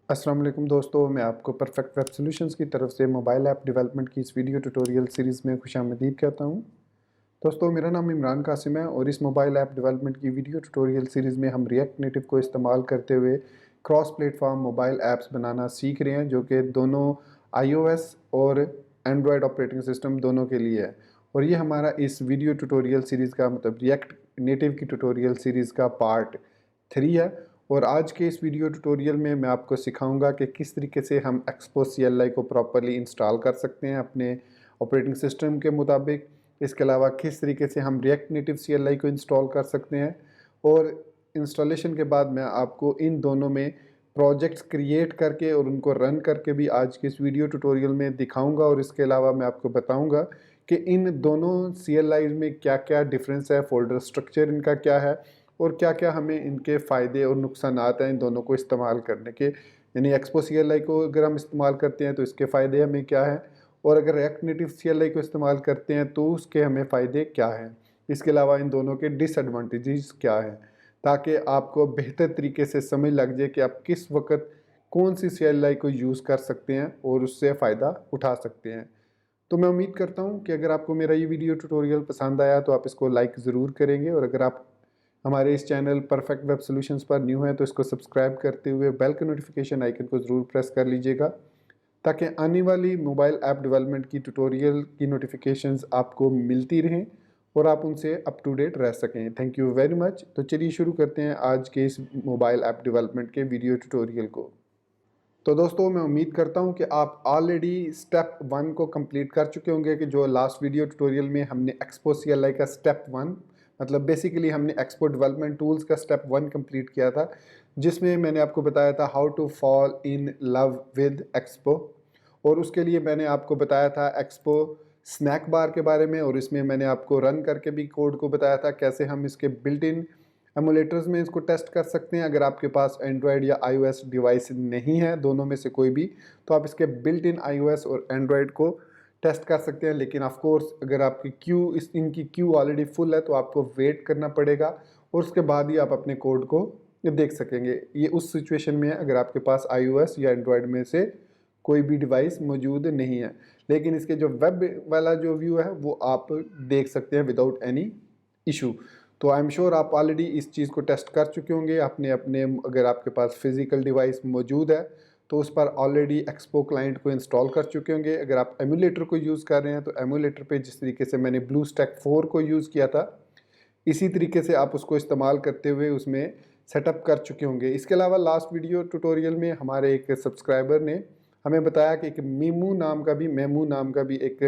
अस्सलाम वालेकुम दोस्तों, मैं आपको परफेक्ट वेब सॉल्यूशंस की तरफ से मोबाइल ऐप डेवलपमेंट की इस वीडियो ट्यूटोरियल सीरीज़ में खुशामदीद कहता हूं। दोस्तों, मेरा नाम इमरान कासिम है और इस मोबाइल ऐप डेवलपमेंट की वीडियो ट्यूटोरियल सीरीज़ में हम रिएक्ट नेटिव को इस्तेमाल करते हुए क्रॉस प्लेटफॉर्म मोबाइल ऐप्स बनाना सीख रहे हैं, जो कि दोनों iOS और एंड्रॉयड ऑपरेटिंग सिस्टम दोनों के लिए है। और ये हमारा इस वीडियो ट्यूटोरियल सीरीज़ का मतलब रिएक्ट नेटिव की ट्यूटोरियल सीरीज़ का पार्ट 3 है। और आज के इस वीडियो ट्यूटोरियल में मैं आपको सिखाऊंगा कि किस तरीके से हम एक्सपो CLI को प्रॉपरली इंस्टॉल कर सकते हैं अपने ऑपरेटिंग सिस्टम के मुताबिक। इसके अलावा किस तरीके से हम रिएक्ट नेटिव CLI को इंस्टॉल कर सकते हैं, और इंस्टॉलेशन के बाद मैं आपको इन दोनों में प्रोजेक्ट्स क्रिएट करके और उनको रन करके भी आज के इस वीडियो ट्यूटोरियल में दिखाऊंगा। और इसके अलावा मैं आपको बताऊंगा कि इन दोनों CLIs में क्या क्या डिफरेंस है, फोल्डर स्ट्रक्चर इनका क्या है, और क्या क्या हमें इनके फ़ायदे और नुकसानात हैं इन दोनों को इस्तेमाल करने के। यानी एक्सपो CLI को अगर हम इस्तेमाल करते हैं तो इसके फ़ायदे हमें क्या हैं, और अगर रिएक्ट नेटिव CLI को इस्तेमाल करते हैं तो उसके हमें फ़ायदे क्या हैं। इसके अलावा इन दोनों के डिसएडवांटेजेस क्या हैं, ताकि आपको बेहतर तरीके से समझ लग जाए कि आप किस वक्त कौन सी CLI को यूज़ कर सकते हैं और उससे फ़ायदा उठा सकते हैं। तो मैं उम्मीद करता हूँ कि अगर आपको मेरा ये वीडियो ट्यूटोरियल पसंद आया तो आप इसको लाइक ज़रूर करेंगे, और अगर आप हमारे इस चैनल परफेक्ट वेब सॉल्यूशंस पर न्यू है तो इसको सब्सक्राइब करते हुए बेल के नोटिफिकेशन आइकन को ज़रूर प्रेस कर लीजिएगा, ताकि आने वाली मोबाइल ऐप डेवलपमेंट की ट्यूटोरियल की नोटिफिकेशंस आपको मिलती रहें और आप उनसे अप टू डेट रह सकें। Thank you very much. तो चलिए शुरू करते हैं आज के इस मोबाइल ऐप डेवलपमेंट के वीडियो ट्यूटोरियल को। तो दोस्तों, मैं उम्मीद करता हूं कि आप ऑलरेडी स्टेप 1 को कंप्लीट कर चुके होंगे, कि जो लास्ट वीडियो ट्यूटोरियल में हमने एक्सपो CLI का स्टेप 1 मतलब बेसिकली हमने एक्सपो डेवलपमेंट टूल्स का स्टेप 1 कंप्लीट किया था, जिसमें मैंने आपको बताया था how to fall in love with Expo. और उसके लिए मैंने आपको बताया था एक्सपो स्नैक बार के बारे में, और इसमें मैंने आपको रन करके भी कोड को बताया था कैसे हम इसके बिल्ट इन एमुलेटर्स में इसको टेस्ट कर सकते हैं। अगर आपके पास एंड्रॉयड या iOS डिवाइस नहीं है, दोनों में से कोई भी, तो आप इसके बिल्ट इन iOS और एंड्रॉयड को टेस्ट कर सकते हैं। लेकिन ऑफ कोर्स अगर आपकी इनकी क्यू ऑलरेडी फुल है तो आपको वेट करना पड़ेगा, और उसके बाद ही आप अपने कोड को देख सकेंगे। ये उस सिचुएशन में है अगर आपके पास iOS या एंड्रॉयड में से कोई भी डिवाइस मौजूद नहीं है। लेकिन इसके जो वेब वाला जो व्यू है वो आप देख सकते हैं विदाउट एनी इशू। तो आई एम श्योर आप ऑलरेडी इस चीज़ को टेस्ट कर चुके होंगे अपने अपने, अगर आपके पास फिजिकल डिवाइस मौजूद है तो उस पर ऑलरेडी एक्सपो क्लाइंट को इंस्टॉल कर चुके होंगे। अगर आप एमुलेटर को यूज़ कर रहे हैं तो एमुलेटर पे जिस तरीके से मैंने ब्लूस्टैक 4 को यूज़ किया था, इसी तरीके से आप उसको इस्तेमाल करते हुए उसमें सेटअप कर चुके होंगे। इसके अलावा लास्ट वीडियो ट्यूटोरियल में हमारे एक सब्सक्राइबर ने हमें बताया कि एक मेमू नाम का भी एक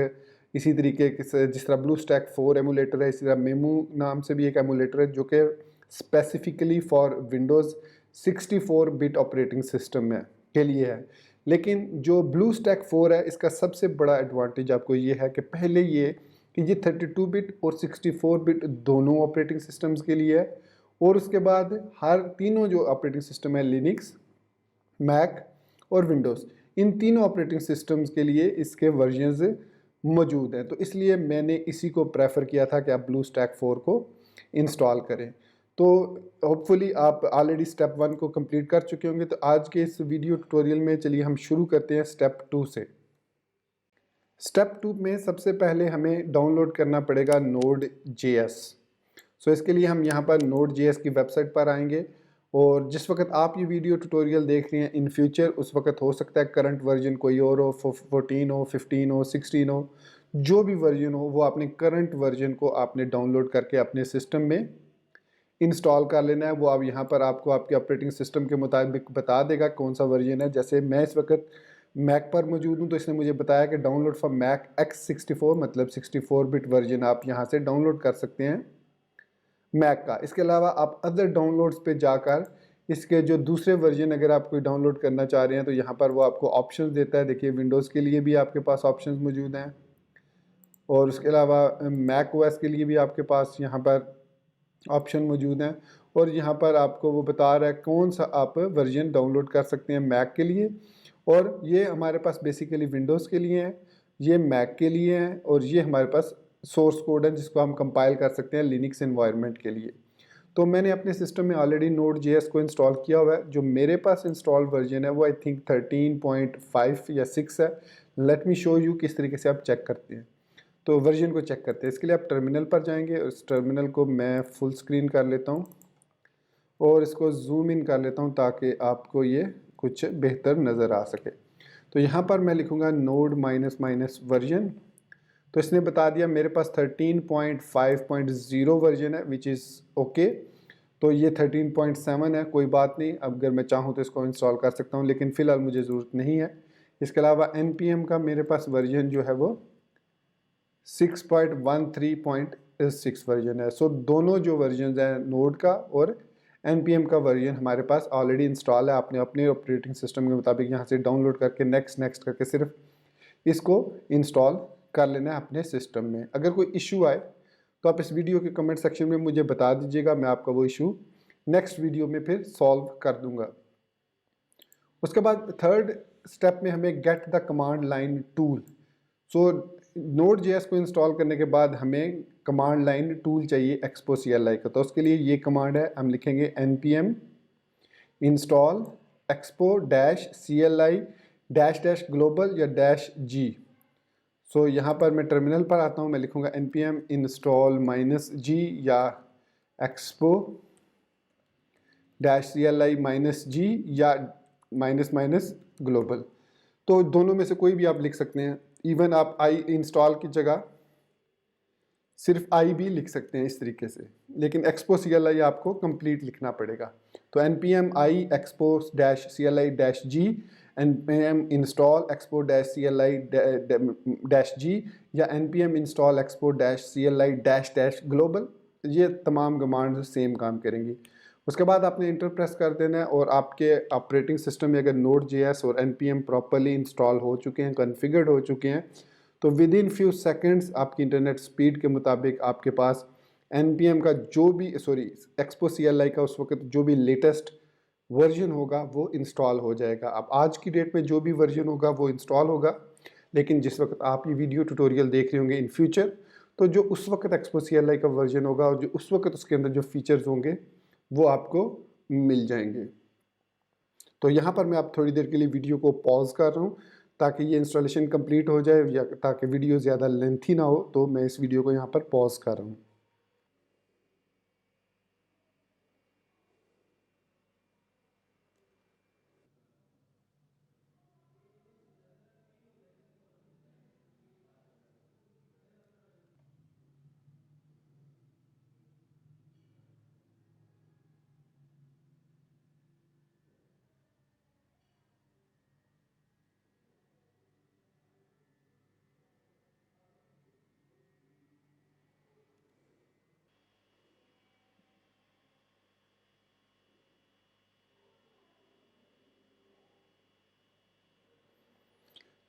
इसी तरीके से, जिस तरह ब्लूस्टैक 4 एमुलेटर है, इसी तरह मेमू नाम से भी एक एमुलेटर है जो कि specifically for Windows 64 bit operating system में के लिए है। लेकिन जो ब्लूस्टैक 4 है, इसका सबसे बड़ा एडवांटेज आपको ये है कि पहले ये 32 बिट और 64 बिट दोनों ऑपरेटिंग सिस्टम्स के लिए है, और उसके बाद हर तीनों जो ऑपरेटिंग सिस्टम है, लिनक्स, मैक और विंडोज़, इन तीनों ऑपरेटिंग सिस्टम्स के लिए इसके वर्जन्स मौजूद हैं। तो इसलिए मैंने इसी को प्रेफर किया था कि आप ब्लूस्टैक 4 को इंस्टॉल करें। तो होपफुली आप ऑलरेडी स्टेप 1 को कंप्लीट कर चुके होंगे। तो आज के इस वीडियो ट्यूटोरियल में चलिए हम शुरू करते हैं स्टेप 2 से। स्टेप 2 में सबसे पहले हमें डाउनलोड करना पड़ेगा Node.js। सो इसके लिए हम यहाँ पर Node.js की वेबसाइट पर आएंगे, और जिस वक्त आप ये वीडियो ट्यूटोरियल देख रहे हैं इन फ्यूचर उस वक्त हो सकता है करंट वर्जन कोई और हो, 14 हो, 15 हो, 16 हो, जो भी वर्जन हो वो आपने करंट वर्जन को आपने डाउनलोड करके अपने सिस्टम में इंस्टॉल कर लेना है। वो आप यहाँ पर आपको आपके ऑपरेटिंग सिस्टम के मुताबिक बता देगा कौन सा वर्जन है। जैसे मैं इस वक्त मैक पर मौजूद हूँ तो इसने मुझे बताया कि डाउनलोड फॉर मैक X64 मतलब 64 बिट वर्जन आप यहाँ से डाउनलोड कर सकते हैं मैक का। इसके अलावा आप अदर डाउनलोड्स पे जाकर इसके जो दूसरे वर्जन अगर आप कोई डाउनलोड करना चाह रहे हैं तो यहाँ पर वो आपको ऑप्शंस देता है। देखिए, विंडोज़ के लिए भी आपके पास ऑप्शंस मौजूद हैं, और उसके अलावा मैक ओएस के लिए भी आपके पास यहाँ पर ऑप्शन मौजूद हैं। और यहाँ पर आपको वो बता रहा है कौन सा आप वर्जन डाउनलोड कर सकते हैं मैक के लिए। और ये हमारे पास बेसिकली विंडोज़ के लिए हैं, ये मैक के लिए हैं, और ये हमारे पास सोर्स कोड है जिसको हम कंपाइल कर सकते हैं लिनक्स एनवायरनमेंट के लिए। तो मैंने अपने सिस्टम में ऑलरेडी Node.js को इंस्टॉल किया हुआ है। जो मेरे पास इंस्टॉल वर्जन है वो आई थिंक 13.5 या 6 है। लेट मी शो यू किस तरीके से आप चेक करते हैं। तो वर्जन को चेक करते हैं, इसके लिए आप टर्मिनल पर जाएंगे। उस टर्मिनल को मैं फुल स्क्रीन कर लेता हूँ और इसको जूम इन कर लेता हूँ ताकि आपको ये कुछ बेहतर नज़र आ सके। तो यहाँ पर मैं लिखूँगा नोड -- वर्जन। तो इसने बता दिया मेरे पास 13.5.0 वर्जन है विच इज़ ओके। तो ये 13.7 है, कोई बात नहीं। अब अगर मैं चाहूँ तो इसको इंस्टॉल कर सकता हूँ, लेकिन फ़िलहाल मुझे ज़रूरत नहीं है। इसके अलावा npm का मेरे पास वर्जन जो है वो 6.13.6 वर्जन है। सो दोनों जो वर्जन है नोड का और npm का वर्जन हमारे पास ऑलरेडी इंस्टॉल है। आपने अपने ऑपरेटिंग सिस्टम के मुताबिक यहाँ से डाउनलोड करके नेक्स्ट करके सिर्फ इसको इंस्टॉल कर लेना है अपने सिस्टम में। अगर कोई इशू आए तो आप इस वीडियो के कमेंट सेक्शन में मुझे बता दीजिएगा, मैं आपका वो इशू नेक्स्ट वीडियो में फिर सॉल्व कर दूंगा। उसके बाद थर्ड स्टेप में हमें get the command line tool. So Node.js को इंस्टॉल करने के बाद हमें कमांड लाइन टूल चाहिए एक्सपो CLI का। तो उसके लिए ये कमांड है, हम लिखेंगे npm install expo -CLI -- global या -G। सो यहाँ पर मैं टर्मिनल पर आता हूँ, मैं लिखूँगा npm इंस्टॉल -G या एक्सपो -CLI -G या -- ग्लोबल। तो दोनों में से कोई भी आप लिख सकते हैं। इवन आप आई इंस्टॉल की जगह सिर्फ आई भी लिख सकते हैं इस तरीके से, लेकिन एक्सपो CLI आपको कंप्लीट लिखना पड़ेगा। तो npm i expo -CLI -G, npm install expo -CLI -G या npm install expo -CLI -global। ये तमाम कमांड सेम काम करेंगी। उसके बाद आपने इंटर प्रेस कर देना है और आपके ऑपरेटिंग सिस्टम में अगर Node.js और npm प्रॉपर्ली इंस्टॉल हो चुके हैं, कॉन्फ़िगर्ड हो चुके हैं, तो विद इन फ्यू सेकेंड्स आपकी इंटरनेट स्पीड के मुताबिक आपके पास npm का जो भी एक्सपो CLI का उस वक्त जो भी लेटेस्ट वर्जन होगा वो इंस्टॉल हो जाएगा। अब आज की डेट में जो भी वर्जन होगा वो इंस्टॉल होगा, लेकिन जिस वक्त आप ये वीडियो ट्यूटोरियल देख रहे होंगे इन फ्यूचर, तो जो उस वक्त एक्सपो CLI का वर्जन होगा और जो उस वक्त उसके अंदर जो फीचर्स होंगे वो आपको मिल जाएंगे। तो यहाँ पर मैं आप थोड़ी देर के लिए वीडियो को पॉज कर रहा हूँ ताकि ये इंस्टॉलेशन कंप्लीट हो जाए, या ताकि वीडियो ज़्यादा लेंथी ना हो। तो मैं इस वीडियो को यहाँ पर पॉज कर रहा हूँ।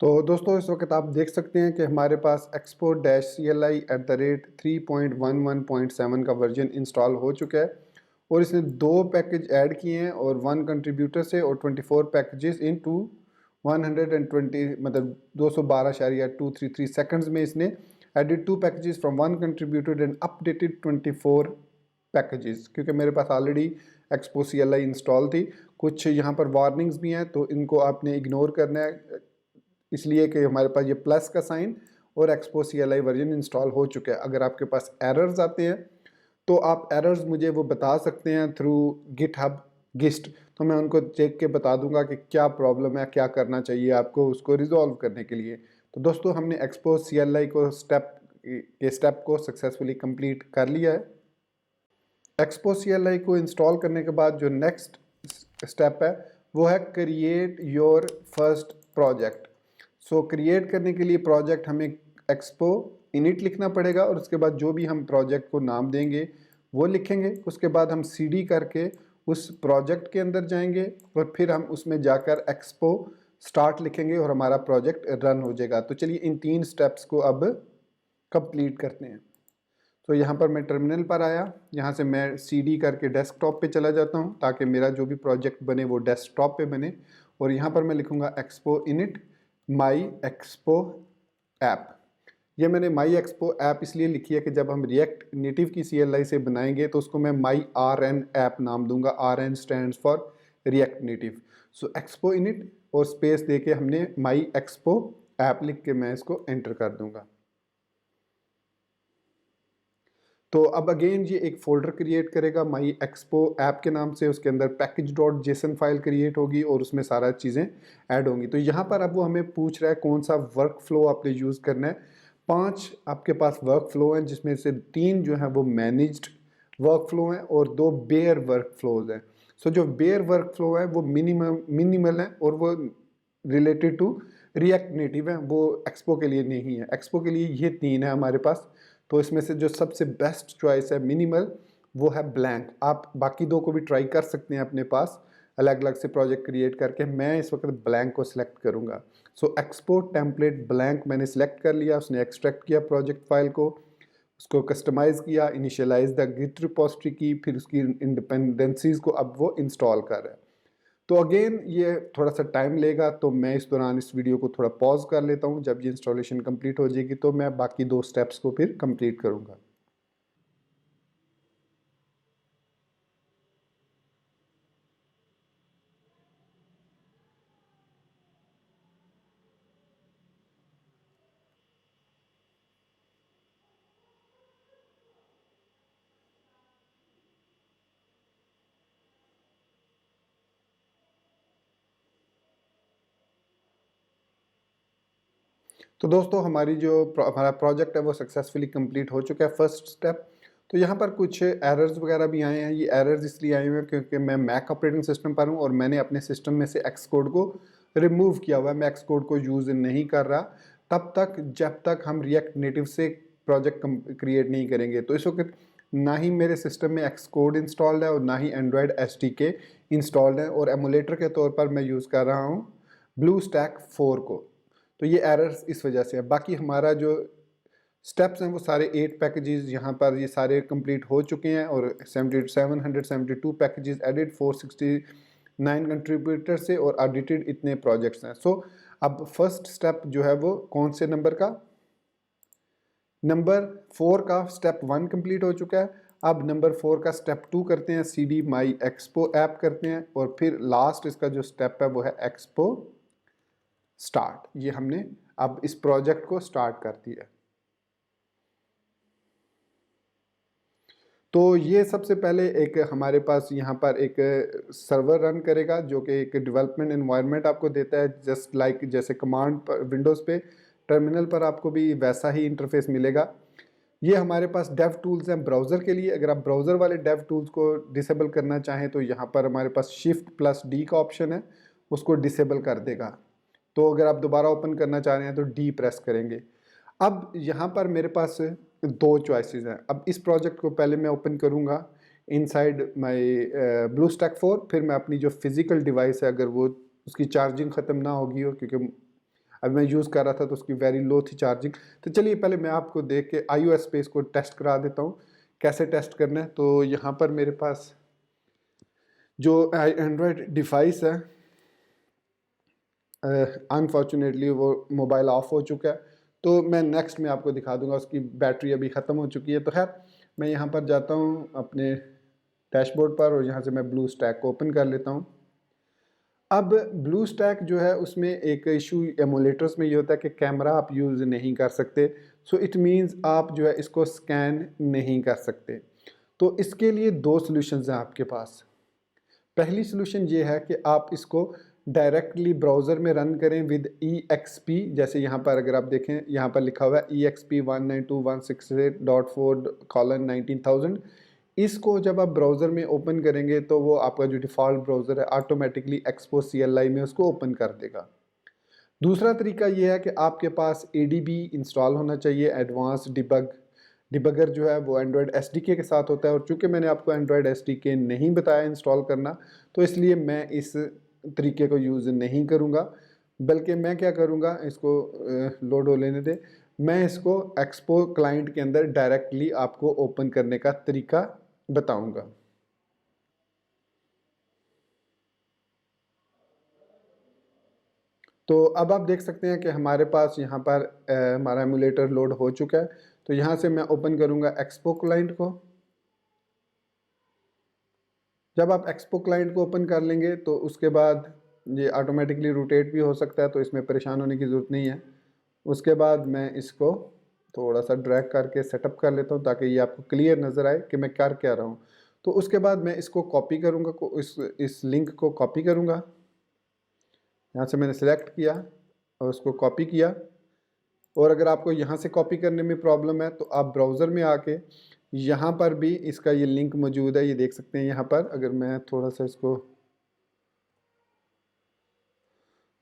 तो दोस्तों इस वक्त आप देख सकते हैं कि हमारे पास एक्सपो -CLI @3.11.7 का वर्जन इंस्टॉल हो चुका है और इसने 2 पैकेज ऐड किए हैं, और 1 कंट्रीब्यूटर से और 24 पैकेजेस इन 120 मतलब 212.233 सेकंड्स में इसने added 2 packages from 1 contributor and updated 24 packages. क्योंकि मेरे पास ऑलरेडी एक्सपो CLI इंस्टॉल थी। कुछ यहाँ पर वार्निंग्स भी हैं तो इनको आपने इग्नोर करना है, इसलिए कि हमारे पास ये प्लस का साइन और एक्सपो CLI वर्जन इंस्टॉल हो चुका है। अगर आपके पास एरर्स आते हैं तो आप एरर्स मुझे वो बता सकते हैं थ्रू GitHub गिस्ट, तो मैं उनको देख के बता दूंगा कि क्या प्रॉब्लम है, क्या करना चाहिए आपको उसको रिजॉल्व करने के लिए। तो दोस्तों हमने एक्सपो CLI को स्टेप को सक्सेसफुली कंप्लीट कर लिया है। एक्सपो CLI को इंस्टॉल करने के बाद जो नेक्स्ट स्टेप है वो है create your first project. So create करने के लिए प्रोजेक्ट हमें एक्सपो इनिट लिखना पड़ेगा और उसके बाद जो भी हम प्रोजेक्ट को नाम देंगे वो लिखेंगे। उसके बाद हम CD करके उस प्रोजेक्ट के अंदर जाएंगे और फिर हम उसमें जाकर एक्सपो स्टार्ट लिखेंगे और हमारा प्रोजेक्ट रन हो जाएगा। तो चलिए इन 3 स्टेप्स को अब कंप्लीट करते हैं। तो यहाँ पर मैं टर्मिनल पर आया, यहाँ से मैं CD करके डेस्कटॉप पे चला जाता हूँ ताकि मेरा जो भी प्रोजेक्ट बने वो डेस्कटॉप पे बने, और यहाँ पर मैं लिखूँगा एक्सपो इनिट माई एक्सपो ऐप। ये मैंने माई एक्सपो ऐप इसलिए लिखी है कि जब हम रिएक्ट नेटिव की CLI से बनाएंगे तो उसको मैं माई RN ऐप नाम दूंगा। RN stands for react native. So expo init और स्पेस दे के हमने माई एक्सपो ऐप लिख के मैं इसको एंटर कर दूंगा। तो अब अगेन ये एक फोल्डर क्रिएट करेगा माई एक्सपो ऐप के नाम से, उसके अंदर package.json फाइल क्रिएट होगी और उसमें सारा चीज़ें ऐड होंगी। तो यहाँ पर अब वो हमें पूछ रहा है कौन सा वर्क फ्लो आपने यूज़ करना है। 5 आपके पास वर्क फ्लो हैं, जिसमें से 3 जो हैं वो मैनेज्ड वर्क फ्लो हैं और 2 बेयर वर्क फ्लोज हैं। सो जो बेयर वर्क फ्लो है वो मिनिमल है और वो रिलेटेड टू रिएक्ट नेटिव है, वो एक्सपो के लिए नहीं है। एक्सपो के लिए ये 3 है हमारे पास। तो इसमें से जो सबसे बेस्ट चॉइस है मिनिमल, वो है ब्लैंक। आप बाकी 2 को भी ट्राई कर सकते हैं अपने पास अलग अलग से प्रोजेक्ट क्रिएट करके। मैं इस वक्त ब्लैंक को सिलेक्ट करूंगा। सो एक्सपोर्ट टेम्पलेट ब्लैंक मैंने सिलेक्ट कर लिया। उसने एक्सट्रैक्ट किया प्रोजेक्ट फाइल को, उसको कस्टमाइज किया, इनिशियलाइज द गिट रिपोजिटरी की, फिर उसकी इंडिपेंडेंसीज को अब वो इंस्टॉल कर रहा है। तो अगेन ये थोड़ा सा टाइम लेगा, तो मैं इस दौरान इस वीडियो को थोड़ा पॉज कर लेता हूँ। जब ये इंस्टॉलेशन कंप्लीट हो जाएगी तो मैं बाकी 2 स्टेप्स को फिर कंप्लीट करूँगा। तो दोस्तों हमारी जो हमारा प्रोजेक्ट है वो सक्सेसफुली कंप्लीट हो चुका है, फर्स्ट स्टेप। तो यहाँ पर कुछ एरर्स वगैरह भी आए हैं। ये एरर्स इसलिए आए हुए हैं क्योंकि मैं मैक ऑपरेटिंग सिस्टम पर हूँ और मैंने अपने सिस्टम में से एक्स कोड को रिमूव किया हुआ है। मैं एक्स कोड को यूज़ नहीं कर रहा तब तक जब तक हम रिएक्ट नेटिव से प्रोजेक्ट क्रिएट नहीं करेंगे। तो इस वक्त ना ही मेरे सिस्टम में एक्स कोड इंस्टॉल्ड है और ना ही एंड्रॉयड SDK इंस्टॉल्ड है, और एमुलेटर के तौर पर मैं यूज़ कर रहा हूँ ब्लूस्टैक 4 को। तो ये एरर्स इस वजह से है। बाकी हमारा जो स्टेप्स हैं वो सारे 8 पैकेजेस यहाँ पर ये सारे कंप्लीट हो चुके हैं और 772 पैकेजेस एडिट, 469 कंट्रीब्यूटर से और ऑडिटेड इतने प्रोजेक्ट्स हैं। सो अब फर्स्ट स्टेप जो है वो कौन से नंबर का, नंबर 4 का स्टेप 1 कंप्लीट हो चुका है। अब नंबर 4 का स्टेप 2 करते हैं, CD माई एक्सपो ऐप करते हैं और फिर लास्ट इसका जो स्टेप है वो है एक्सपो स्टार्ट। ये हमने अब इस प्रोजेक्ट को स्टार्ट कर दिया। तो ये सबसे पहले एक हमारे पास यहाँ पर एक सर्वर रन करेगा जो कि एक डेवलपमेंट एनवायरनमेंट आपको देता है, जस्ट लाइक जैसे कमांड पर विंडोज़ पे टर्मिनल पर आपको भी वैसा ही इंटरफेस मिलेगा। ये हमारे पास डेव टूल्स हैं ब्राउज़र के लिए। अगर आप ब्राउज़र वाले डेव टूल्स को डिसेबल करना चाहें तो यहाँ पर हमारे पास Shift+D का ऑप्शन है, उसको डिसेबल कर देगा। तो अगर आप दोबारा ओपन करना चाह रहे हैं तो D प्रेस करेंगे। अब यहाँ पर मेरे पास 2 चॉइसेस हैं। अब इस प्रोजेक्ट को पहले मैं ओपन करूँगा इनसाइड माई ब्लूस्टैक 4, फिर मैं अपनी जो फिज़िकल डिवाइस है अगर वो उसकी चार्जिंग ख़त्म ना होगी हो, क्योंकि अब मैं यूज़ कर रहा था तो उसकी वेरी लो थी चार्जिंग। तो चलिए पहले मैं आपको देख के iOS पे इसको टेस्ट करा देता हूँ कैसे टेस्ट करना है। तो यहाँ पर मेरे पास जो एंड्रॉयड डिवाइस है अनफॉर्चुनेटली वो मोबाइल ऑफ हो चुका है। तो मैं नेक्स्ट में आपको दिखा दूंगा, उसकी बैटरी अभी ख़त्म हो चुकी है। तो खैर मैं यहाँ पर जाता हूँ अपने डैशबोर्ड पर और यहाँ से मैं ब्लू स्टैक को ओपन कर लेता हूँ। अब ब्लू स्टैक जो है उसमें एक इशू एमुलेटर्स में ये होता है कि कैमरा आप यूज़ नहीं कर सकते। सो इट मीन्स आप जो है इसको स्कैन नहीं कर सकते। तो इसके लिए 2 सॉल्यूशंस हैं आपके पास। पहली सोल्यूशन ये है कि आप इसको डायरेक्टली ब्राउज़र में रन करें विद EXP। जैसे यहाँ पर अगर आप देखें यहाँ पर लिखा हुआ है EXP 192.168.4:19,000। इसको जब आप ब्राउज़र में ओपन करेंगे तो वो आपका जो डिफ़ॉल्ट ब्राउज़र है ऑटोमेटिकली एक्सपो CLI में उसको ओपन कर देगा। दूसरा तरीका ये है कि आपके पास ADB इंस्टॉल होना चाहिए, एडवांस डिबगर जो है वो एंड्रॉयड SDK के साथ होता है। और चूंकि मैंने आपको एंड्रॉयड SDK नहीं बताया इंस्टॉल करना, तो इसलिए मैं इस तरीके को यूज़ नहीं करूँगा। बल्कि मैं क्या करूँगा, इसको लोड हो लेने दे, मैं इसको एक्सपो क्लाइंट के अंदर डायरेक्टली आपको ओपन करने का तरीका बताऊँगा। तो अब आप देख सकते हैं कि हमारे पास यहाँ पर हमारा एमुलेटर लोड हो चुका है। तो यहाँ से मैं ओपन करूँगा एक्सपो क्लाइंट को। जब आप एक्सपो क्लाइंट को ओपन कर लेंगे तो उसके बाद ये ऑटोमेटिकली रोटेट भी हो सकता है, तो इसमें परेशान होने की ज़रूरत नहीं है। उसके बाद मैं इसको थोड़ा सा ड्रैग करके सेटअप कर लेता हूँ ताकि ये आपको क्लियर नज़र आए कि मैं कर क्या रहा हूँ। तो उसके बाद मैं इसको कॉपी करूँगा, इस लिंक को कॉपी करूँगा। यहाँ से मैंने सेलेक्ट किया और उसको कॉपी किया। और अगर आपको यहाँ से कॉपी करने में प्रॉब्लम है तो आप ब्राउज़र में आके यहाँ पर भी इसका ये लिंक मौजूद है, ये देख सकते हैं यहाँ पर। अगर मैं थोड़ा सा इसको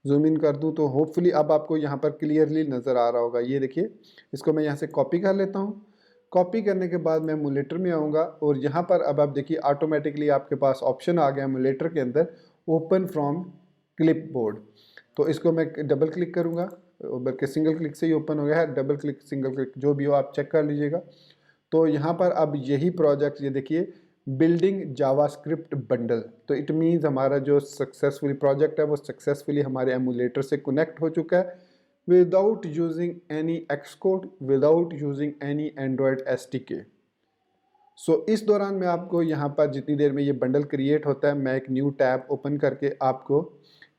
जूम इन कर दूं तो होपफुली अब आपको यहाँ पर क्लियरली नज़र आ रहा होगा। ये देखिए, इसको मैं यहाँ से कॉपी कर लेता हूँ। कॉपी करने के बाद मैं एमुलेटर में आऊँगा और यहाँ पर अब आप देखिए ऑटोमेटिकली आपके पास ऑप्शन आ गया एमुलेटर के अंदर, ओपन फ्रॉम क्लिपबोर्ड। तो इसको मैं डबल क्लिक करूँगा, बल्कि सिंगल क्लिक से ही ओपन हो गया है, डबल क्लिक सिंगल क्लिक जो भी हो आप चेक कर लीजिएगा। तो यहाँ पर अब यही प्रोजेक्ट, ये देखिए, बिल्डिंग जावास्क्रिप्ट बंडल। तो इट मीन्स हमारा जो सक्सेसफुली प्रोजेक्ट है वो सक्सेसफुली हमारे एमुलेटर से कनेक्ट हो चुका है without using any Xcode, without using any Android SDK. So इस दौरान मैं आपको यहाँ पर जितनी देर में ये बंडल क्रिएट होता है, मैं एक न्यू टैब ओपन करके आपको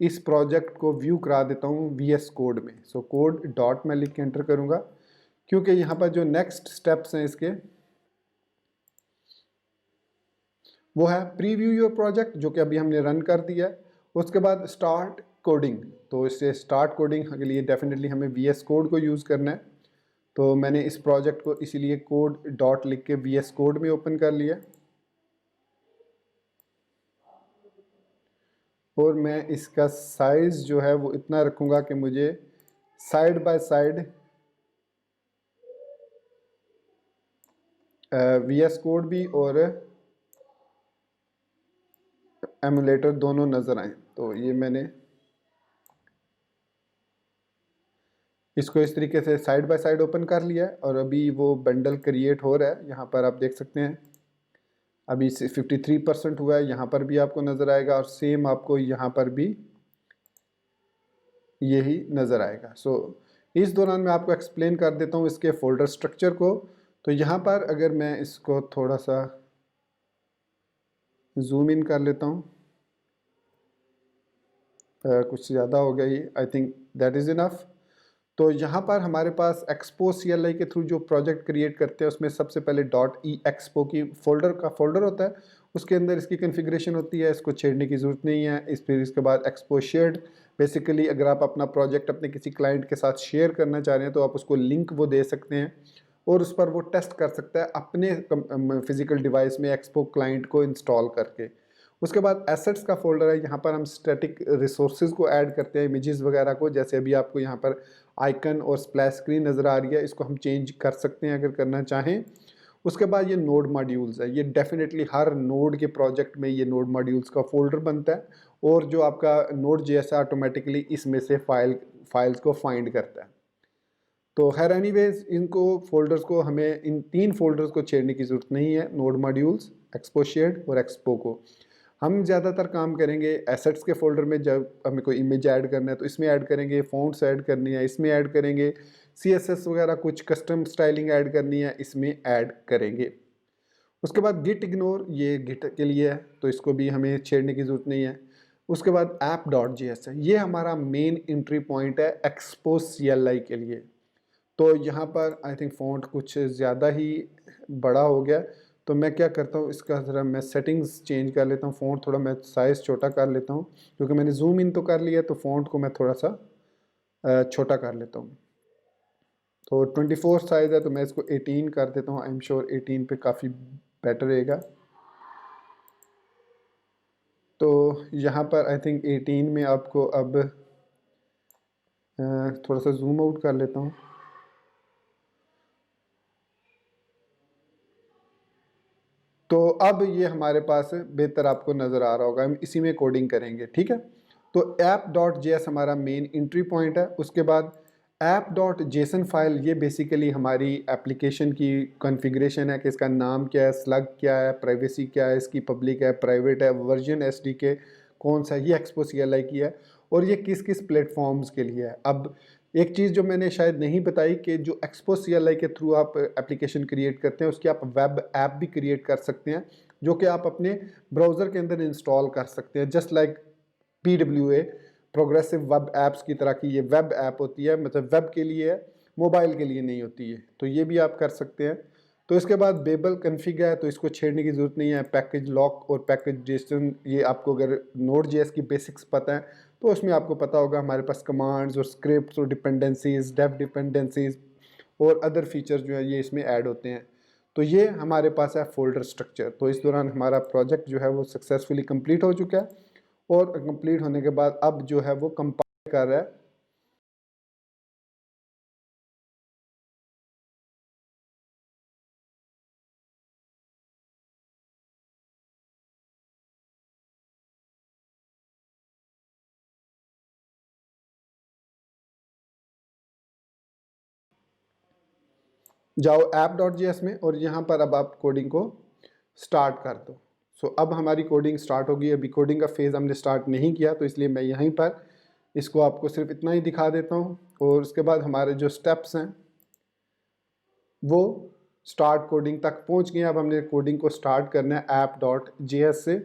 इस प्रोजेक्ट को व्यू करा देता हूँ VS कोड में। सो कोड डॉट मैं लिख के एंटर करूँगा, क्योंकि यहाँ पर जो नेक्स्ट स्टेप्स हैं इसके वो है प्रीव्यू योर प्रोजेक्ट, जो कि अभी हमने रन कर दिया है। उसके बाद स्टार्ट कोडिंग। तो इससे स्टार्ट कोडिंग के लिए डेफिनेटली हमें VS कोड को यूज़ करना है। तो मैंने इस प्रोजेक्ट को इसीलिए कोड डॉट लिख के VS कोड में ओपन कर लिया और मैं इसका साइज़ जो है वो इतना रखूँगा कि मुझे side by side VS code भी और एमुलेटर दोनों नज़र आए। तो ये मैंने इसको इस तरीके से साइड बाय साइड ओपन कर लिया है और अभी वो बंडल क्रिएट हो रहा है। यहाँ पर आप देख सकते हैं अभी 53% हुआ है, यहाँ पर भी आपको नज़र आएगा और सेम आपको यहाँ पर भी यही नज़र आएगा। सो इस दौरान मैं आपको एक्सप्लेन कर देता हूँ इसके फोल्डर स्ट्रक्चर को। तो यहाँ पर अगर मैं इसको थोड़ा सा जूम इन कर लेता हूँ, कुछ ज़्यादा हो गई, I think that is enough. तो यहाँ पर हमारे पास एक्सपो CLI के थ्रू जो प्रोजेक्ट क्रिएट करते हैं उसमें सबसे पहले .expo की फोल्डर होता है, उसके अंदर इसकी कॉन्फ़िगरेशन होती है, इसको छेड़ने की ज़रूरत नहीं है। फिर इसके बाद एक्सपो शेयर्ड, बेसिकली अगर आप अपना प्रोजेक्ट अपने किसी क्लाइंट के साथ शेयर करना चाह रहे हैं तो आप उसको लिंक वो दे सकते हैं और उस पर वो टेस्ट कर सकता है अपने फिजिकल डिवाइस में एक्सपो क्लाइंट को इंस्टॉल करके। उसके बाद एसेट्स का फोल्डर है, यहाँ पर हम स्टैटिक रिसोर्सेज को ऐड करते हैं, इमेजेस वगैरह को। जैसे अभी आपको यहाँ पर आइकन और स्प्लैश स्क्रीन नज़र आ रही है, इसको हम चेंज कर सकते हैं अगर करना चाहें। उसके बाद ये नोड मॉड्यूल्स है, ये डेफिनेटली हर नोड के प्रोजेक्ट में ये नोड मॉड्यूल्स का फोल्डर बनता है और जो आपका नोड JS ऑटोमेटिकली इसमें से फाइल्स को फाइंड करता है। तो खैर एनीवेज इनको फोल्डर्स को हमें इन 3 फोल्डर्स को छेड़ने की ज़रूरत नहीं है, नोड मॉड्यूल्स, एक्सपो शेयर्ड और एक्सपो को। हम ज़्यादातर काम करेंगे एसेट्स के फोल्डर में। जब हमें कोई इमेज ऐड करना है तो इसमें ऐड करेंगे, फ़ॉन्ट्स ऐड करनी है इसमें ऐड करेंगे, CSS वगैरह कुछ कस्टम स्टाइलिंग ऐड करनी है इसमें ऐड करेंगे। उसके बाद गिट इग्नोर, ये गिट के लिए है तो इसको भी हमें छेड़ने की ज़रूरत नहीं है। उसके बाद app.js है, ये हमारा मेन एंट्री पॉइंट है एक्सपो CLI के लिए। तो यहाँ पर आई थिंक फ़ॉन्ट कुछ ज़्यादा ही बड़ा हो गया, तो मैं क्या करता हूँ इसका ज़रा मैं सेटिंग्स चेंज कर लेता हूँ, फ़ॉन्ट थोड़ा मैं साइज़ छोटा कर लेता हूँ क्योंकि मैंने जूम इन तो कर लिया, तो फ़ॉन्ट को मैं थोड़ा सा छोटा कर लेता हूँ। तो 24 साइज़ है तो मैं इसको 18 कर देता हूँ। आई एम श्योर 18 पे काफ़ी बेटर रहेगा। तो यहाँ पर आई थिंक 18 में आपको अब थोड़ा सा जूम आउट कर लेता हूँ। तो अब ये हमारे पास बेहतर आपको नज़र आ रहा होगा, हम इसी में कोडिंग करेंगे, ठीक है। तो app.js हमारा मेन एंट्री पॉइंट है। उसके बाद app.json फाइल, ये बेसिकली हमारी एप्लीकेशन की कॉन्फ़िगरेशन है कि इसका नाम क्या है, स्लग क्या है, प्राइवेसी क्या है, इसकी पब्लिक है, प्राइवेट है, वर्जन SDK कौन सा है, ये एक्सपो CLI की है। और ये किस किस प्लेटफॉर्म्स के लिए है। अब एक चीज़ जो मैंने शायद नहीं बताई कि जो एक्सपो CLI के थ्रू आप एप्लीकेशन क्रिएट करते हैं उसकी आप वेब ऐप भी क्रिएट कर सकते हैं, जो कि आप अपने ब्राउज़र के अंदर इंस्टॉल कर सकते हैं। Just like PWA progressive web apps की तरह की ये वेब ऐप होती है, मतलब वेब के लिए है, मोबाइल के लिए नहीं होती है। तो ये भी आप कर सकते हैं। तो इसके बाद बेबल कन्फिग है, तो इसको छेड़ने की ज़रूरत नहीं है। पैकेज लॉक और पैकेज जेसन, ये आपको अगर Node.js की बेसिक्स पता है तो उसमें आपको पता होगा हमारे पास कमांड्स और स्क्रिप्ट्स और डिपेंडेंसीज, डेव डिपेंडेंसीज और अदर फीचर्स जो है ये इसमें ऐड होते हैं। तो ये हमारे पास है फोल्डर स्ट्रक्चर। तो इस दौरान हमारा प्रोजेक्ट जो है वो सक्सेसफुली कंप्लीट हो चुका है, और कंप्लीट होने के बाद अब जो है वो कंपाइल कर रहा है। जाओ app.js में और यहाँ पर अब आप कोडिंग को स्टार्ट कर दो। सो अब हमारी कोडिंग स्टार्ट होगी। अभी कोडिंग का फेज़ हमने स्टार्ट नहीं किया, तो इसलिए मैं यहीं पर इसको आपको सिर्फ इतना ही दिखा देता हूँ। और उसके बाद हमारे जो स्टेप्स हैं वो स्टार्ट कोडिंग तक पहुँच गए। अब हमने कोडिंग को स्टार्ट करना है app.js से।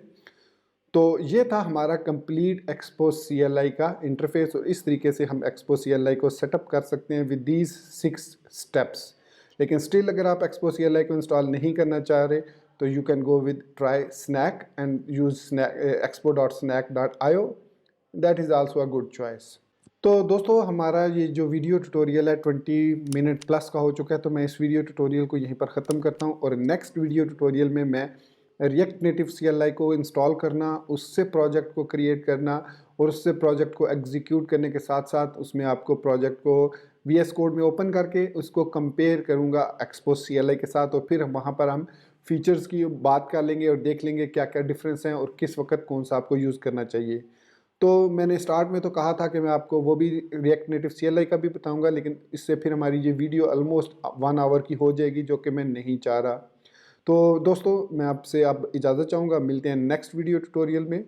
तो ये था हमारा कंप्लीट एक्सपो CLI का इंटरफेस, और इस तरीके से हम एक्सपो CLI को सेटअप कर सकते हैं विद दीज 6 स्टेप्स। लेकिन स्टिल अगर आप एक्सपो CLI को इंस्टॉल नहीं करना चाह रहे तो you can go with try Snack and use expo.snack.io, that is also a good choice. तो दोस्तों हमारा ये जो वीडियो ट्यूटोरियल है 20 मिनट प्लस का हो चुका है, तो मैं इस वीडियो ट्यूटोरियल को यहीं पर ख़त्म करता हूँ। और नेक्स्ट वीडियो ट्यूटोरियल में मैं रिएक्ट नेटिव CLI को इंस्टॉल करना, उससे प्रोजेक्ट को क्रिएट करना और उससे प्रोजेक्ट को एग्जीक्यूट करने के साथ साथ उसमें आपको प्रोजेक्ट को VS कोड में ओपन करके उसको कंपेयर करूँगा एक्सपो CLI के साथ, और फिर वहाँ पर हम फीचर्स की बात कर लेंगे और देख लेंगे क्या क्या डिफरेंस हैं और किस वक्त कौन सा आपको यूज़ करना चाहिए। तो मैंने स्टार्ट में तो कहा था कि मैं आपको वो भी रिएक्ट नेटिव CLI का भी बताऊंगा, लेकिन इससे फिर हमारी ये वीडियो ऑलमोस्ट 1 आवर की हो जाएगी, जो कि मैं नहीं चाह रहा। तो दोस्तों मैं आपसे अब इजाज़त चाहूँगा, मिलते हैं नेक्स्ट वीडियो ट्यूटोरियल में।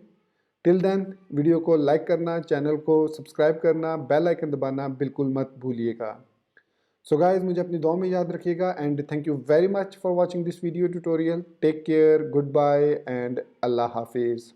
टिल देन वीडियो को लाइक करना, चैनल को सब्सक्राइब करना, बेल आइकन दबाना बिल्कुल मत भूलिएगा। सो गाइस मुझे अपनी दुआ में याद रखिएगा, and thank you very much for watching this video tutorial. Take care, goodbye and अल्लाह हाफिज़।